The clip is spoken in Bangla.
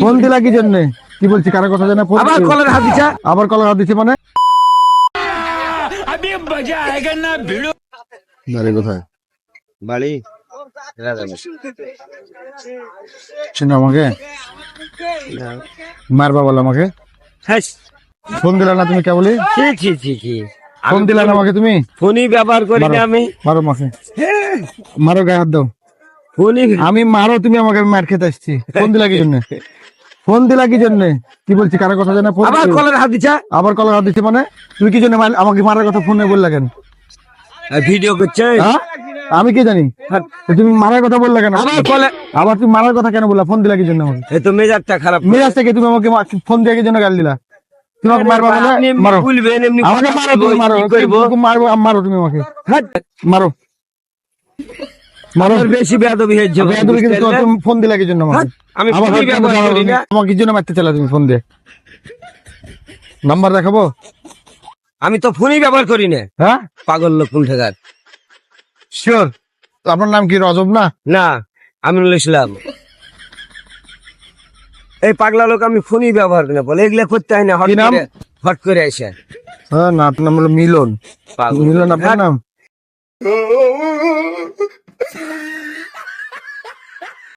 ফোন দিলা কি জন্য? কি বলছি কারো কথা জানা? আবার কলার হাত দিছা। আবার কলার হাত দিছে মানে? বাড়ি কোথায়? বাড়ি চিনো আমাকে? মারবা বলো আমাকে? ফোন দিলা না তুমি কেবলই? ফোন দিলা না আমাকে তুমি? ফোনই ব্যবহার করি না আমি। মারো মাকে, মারো, গায়ে হাত দাও। ফোনই আমি মারো, তুমি আমাকে মার খেতে আসছি। ফোন দিলা কি জন্য? ফোন দিলা কি জন্য? কি বলছি কারো কথা জানা? আবার কলার হাত দিছা। আবার কলার হাত দিচ্ছে মানে? তুমি কি জন্য আমাকে মারার কথা ফোনে বললা কেন? ভিডিও করছে। হ্যাঁ? আমি কি জানি? তুমি মারার কথা বললা কেন? আবার তুমি মারার কথা কেন বললা? ফোন দিলা কি জন্য আমাকে? এই তো মেজাজটা খারাপ। মেজাজ থেকে তুমি আমাকে ফোন দিয়ে কি জন্য গাল দিলা? তোমাকে মারবা বলে মারো। বলবেন এমনি আমাকে মারো, তুমি মারো। মারবো, মারো তুমি আমাকে। মারো, মারো। বেশি বেয়াদবি হয়েছে। বেয়াদবি কিন্তু তুমি ফোন দিলা কি জন্য আমাকে? আমি আবার ফোনই ব্যবহার করি না। আমাকে কি জন্য মারতে চাইলা তুমি ফোন দিয়ে? নাম্বার দেখাবো? আমি তো ফোনই ব্যবহার করি না। হ্যাঁ, পাগল লোক কোন ঠেকার। শিওর? আপনার নাম কি রজব না? না, আমিনুল ইসলাম। এই পাগলা লোক আমি ফোনই ব্যবহার করি না বলে এগুলা করতে হয় না। কি নাম? হট করে আসে। হ্যাঁ, না, আপনার নাম হলো মিলন। পাগল। মিলন আপনার নাম?